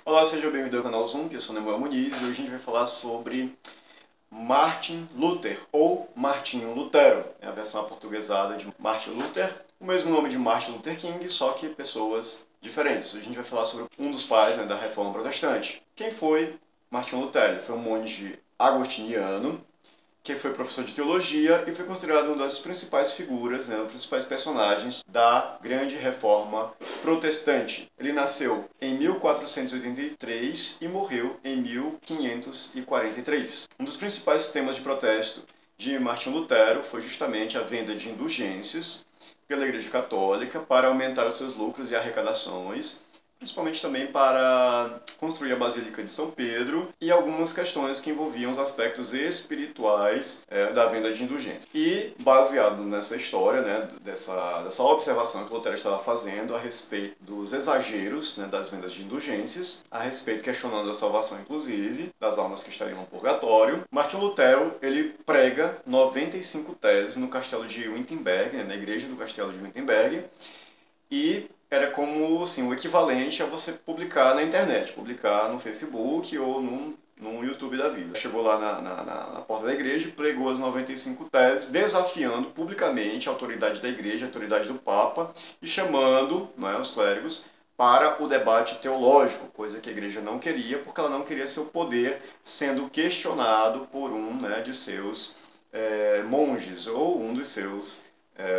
Olá, seja bem-vindo ao canal Zoom, eu sou Nemuel Muniz e hoje a gente vai falar sobre Martin Luther, ou Martinho Lutero. É a versão aportuguesada de Martin Luther, o mesmo nome de Martin Luther King, só que pessoas diferentes. Hoje a gente vai falar sobre um dos pais, da Reforma Protestante. Quem foi Martin Lutero? Ele foi um monge agostiniano, que foi professor de teologia e foi considerado uma das principais figuras, um dos principais personagens da grande reforma protestante. Ele nasceu em 1483 e morreu em 1543. Um dos principais temas de protesto de Martim Lutero foi justamente a venda de indulgências pela Igreja Católica para aumentar os seus lucros e arrecadações, principalmente também para construir a Basílica de São Pedro e algumas questões que envolviam os aspectos espirituais da venda de indulgências. E baseado nessa história, dessa observação que Lutero estava fazendo a respeito dos exageros das vendas de indulgências, a respeito questionando a salvação inclusive das almas que estariam no purgatório, Martim Lutero ele prega 95 teses no castelo de Wittenberg, na igreja do castelo de Wittenberg, e era como assim, o equivalente a você publicar na internet, publicar no Facebook ou no YouTube da vida. Chegou lá na porta da igreja e pregou as 95 teses, desafiando publicamente a autoridade da igreja, a autoridade do Papa, e chamando os clérigos para o debate teológico, coisa que a igreja não queria, porque ela não queria seu poder sendo questionado por um de seus monges ou um dos seus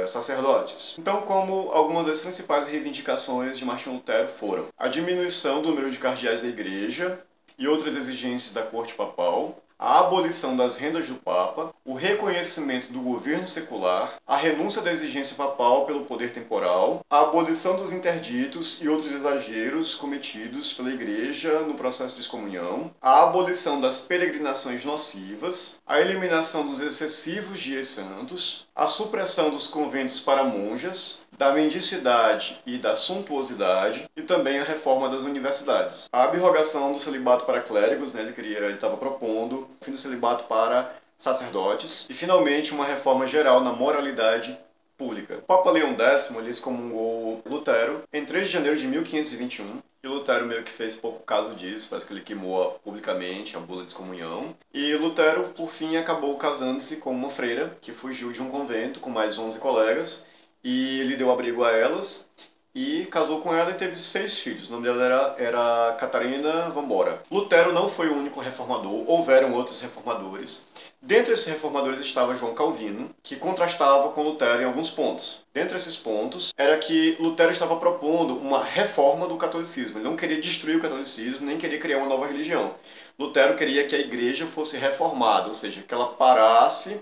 sacerdotes. Então, como algumas das principais reivindicações de Martim Lutero foram a diminuição do número de cardeais da Igreja e outras exigências da corte papal, a abolição das rendas do Papa, o reconhecimento do governo secular, a renúncia da exigência papal pelo poder temporal, a abolição dos interditos e outros exageros cometidos pela Igreja no processo de excomunhão, a abolição das peregrinações nocivas, a eliminação dos excessivos dias santos, a supressão dos conventos para monjas, da mendicidade e da suntuosidade, e também a reforma das universidades. A abrogação do celibato para clérigos, ele estava propondo o fim do celibato para sacerdotes, e finalmente uma reforma geral na moralidade pública. O Papa Leão X ele excomungou Lutero em 3 de janeiro de 1521, e Lutero meio que fez pouco caso disso, parece que ele queimou publicamente a bula de excomunhão. E Lutero, por fim, acabou casando-se com uma freira que fugiu de um convento com mais 11 colegas, e ele deu abrigo a elas, e casou com ela e teve 6 filhos. O nome dela era Catarina Vambora. Lutero não foi o único reformador, houveram outros reformadores. Dentre esses reformadores estava João Calvino, que contrastava com Lutero em alguns pontos. Dentre esses pontos, era que Lutero estava propondo uma reforma do catolicismo. Ele não queria destruir o catolicismo, nem queria criar uma nova religião. Lutero queria que a igreja fosse reformada, ou seja, que ela parasse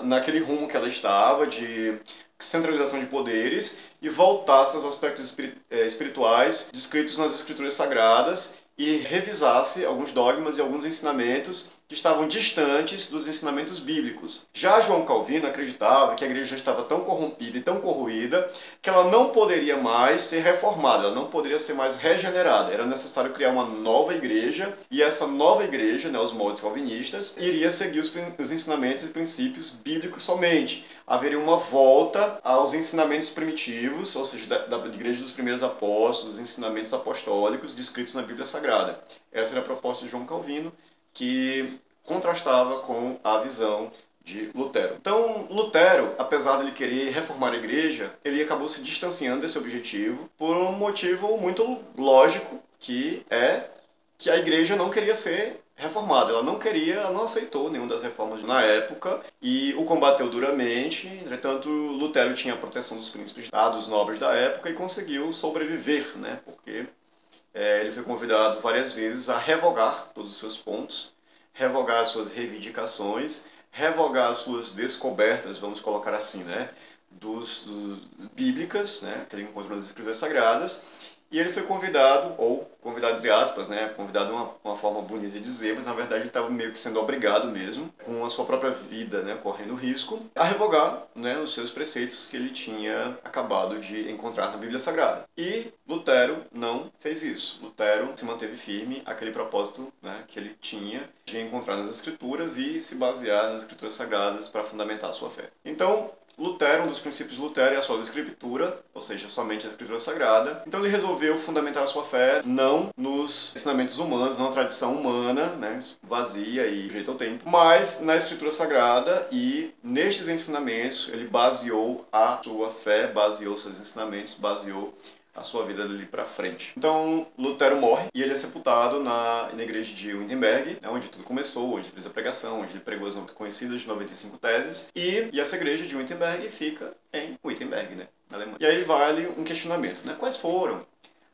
naquele rumo que ela estava, de centralização de poderes, e voltasse aos aspectos espirituais descritos nas escrituras sagradas e revisasse alguns dogmas e alguns ensinamentos que estavam distantes dos ensinamentos bíblicos. Já João Calvino acreditava que a igreja já estava tão corrompida e tão corroída que ela não poderia mais ser reformada, ela não poderia ser mais regenerada. Era necessário criar uma nova igreja, e essa nova igreja, os moldes calvinistas, iria seguir os ensinamentos e princípios bíblicos somente. Haveria uma volta aos ensinamentos primitivos, ou seja, da igreja dos primeiros apóstolos, os ensinamentos apostólicos descritos na Bíblia Sagrada. Essa era a proposta de João Calvino, que contrastava com a visão de Lutero. Então, Lutero, apesar de ele querer reformar a igreja, ele acabou se distanciando desse objetivo por um motivo muito lógico, que é que a igreja não queria ser reformada. Ela não aceitou nenhuma das reformas na época e o combateu duramente. Entretanto, Lutero tinha a proteção dos príncipes dos nobres da época e conseguiu sobreviver, porque ele foi convidado várias vezes a revogar todos os seus pontos, revogar as suas reivindicações, revogar as suas descobertas, vamos colocar assim, bíblicas, que ele encontrou nas escrituras sagradas. E ele foi convidado, ou convidado entre aspas, convidado é uma forma bonita de dizer, mas na verdade ele estava meio que sendo obrigado mesmo, com a sua própria vida, correndo risco, a revogar os seus preceitos que ele tinha acabado de encontrar na Bíblia Sagrada. E Lutero não fez isso. Lutero se manteve firme àquele propósito que ele tinha de encontrar nas Escrituras e se basear nas Escrituras Sagradas para fundamentar a sua fé. Então, Lutero, um dos princípios de Lutero é a sola escritura, ou seja, somente a Escritura Sagrada. Então ele resolveu fundamentar a sua fé não nos ensinamentos humanos, não na tradição humana, né, vazia e jeito ao tempo, mas na Escritura Sagrada, e nestes ensinamentos ele baseou a sua fé, baseou seus ensinamentos, baseou a sua vida dali para frente. Então, Lutero morre e ele é sepultado na igreja de Wittenberg, onde tudo começou, onde ele fez a pregação, onde ele pregou as conhecidas 95 teses, e essa igreja de Wittenberg fica em Wittenberg, né, na Alemanha. E aí vale um questionamento, né? Quais foram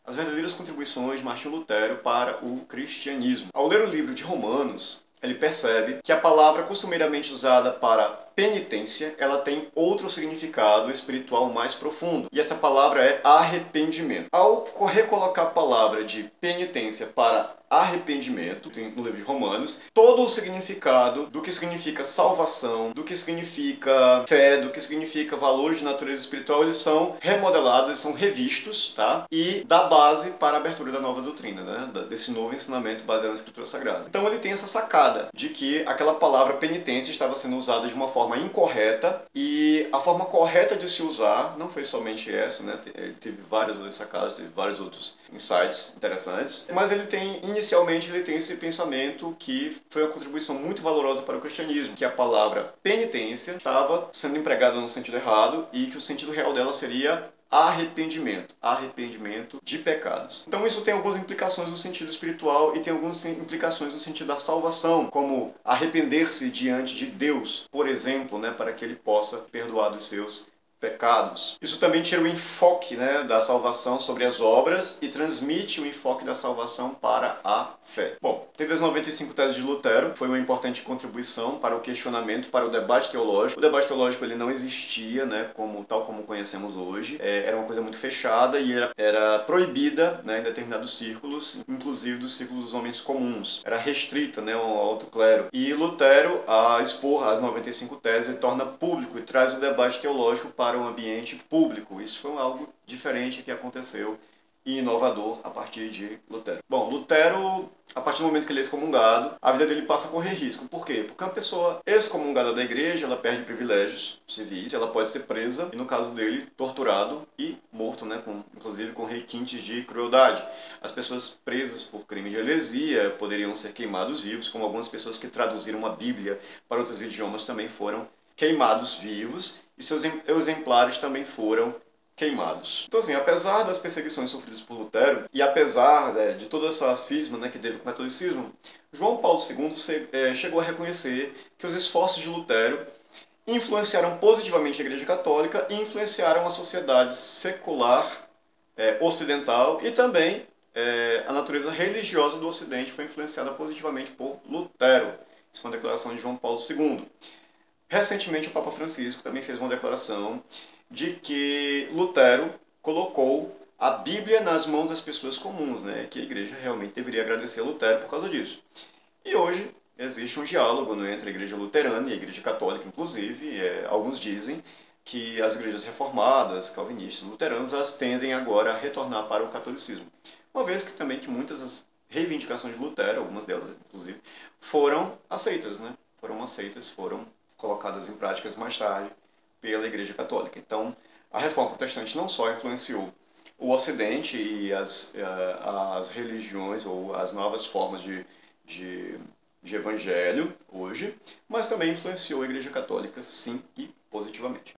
as verdadeiras contribuições de Martinho Lutero para o cristianismo? Ao ler o livro de Romanos, ele percebe que a palavra costumeiramente usada para penitência, ela tem outro significado espiritual mais profundo. E essa palavra é arrependimento. Ao recolocar a palavra de penitência para arrependimento, no livro de Romanos, todo o significado do que significa salvação, do que significa fé, do que significa valores de natureza espiritual, eles são remodelados, eles são revistos, tá? E dá base para a abertura da nova doutrina, né? Desse novo ensinamento baseado na Escritura Sagrada. Então ele tem essa sacada de que aquela palavra penitência estava sendo usada de uma forma incorreta, e a forma correta de se usar não foi somente essa, né? Ele teve várias outras sacadas, teve vários outros insights interessantes, mas inicialmente ele tem esse pensamento que foi uma contribuição muito valorosa para o cristianismo, que a palavra penitência estava sendo empregada no sentido errado e que o sentido real dela seria arrependimento, arrependimento de pecados. Então isso tem algumas implicações no sentido espiritual e tem algumas implicações no sentido da salvação, como arrepender-se diante de Deus, por exemplo, né, para que ele possa perdoar dos seus pecados. Isso também tira o enfoque, né, da salvação sobre as obras e transmite o enfoque da salvação para a fé. Bom, teve as 95 teses de Lutero, foi uma importante contribuição para o questionamento, para o debate teológico. O debate teológico ele não existia, né, tal como conhecemos hoje. Era uma coisa muito fechada e era proibida, né, em determinados círculos, inclusive dos círculos dos homens comuns. Era restrita, né, ao alto clero. E Lutero, a expor as 95 teses, ele torna público e traz o debate teológico para um ambiente público. Isso foi algo diferente que aconteceu e inovador a partir de Lutero. Bom, Lutero, a partir do momento que ele é excomungado, a vida dele passa a correr risco. Por quê? Porque uma pessoa excomungada da igreja, ela perde privilégios civis, ela pode ser presa e, no caso dele, torturado e morto, né, inclusive com requintes de crueldade. As pessoas presas por crime de heresia poderiam ser queimados vivos, como algumas pessoas que traduziram a Bíblia para outros idiomas também foram queimados vivos, e seus exemplares também foram queimados. Então, assim, apesar das perseguições sofridas por Lutero, e apesar, né, de toda essa cisma, né, que teve com o catolicismo, João Paulo II chegou a reconhecer que os esforços de Lutero influenciaram positivamente a Igreja Católica e influenciaram a sociedade secular ocidental, e também a natureza religiosa do Ocidente foi influenciada positivamente por Lutero. Isso foi uma declaração de João Paulo II. Recentemente, o Papa Francisco também fez uma declaração de que Lutero colocou a Bíblia nas mãos das pessoas comuns, né? Que a igreja realmente deveria agradecer a Lutero por causa disso. E hoje existe um diálogo, né, entre a igreja luterana e a igreja católica, inclusive. Alguns dizem que as igrejas reformadas, calvinistas, luteranas, elas tendem agora a retornar para o catolicismo. Uma vez que também que muitas das reivindicações de Lutero, algumas delas inclusive, foram aceitas, né? Foram colocadas em práticas mais tarde pela Igreja Católica. Então, a Reforma Protestante não só influenciou o Ocidente e as religiões ou as novas formas de evangelho hoje, mas também influenciou a Igreja Católica, sim, e positivamente.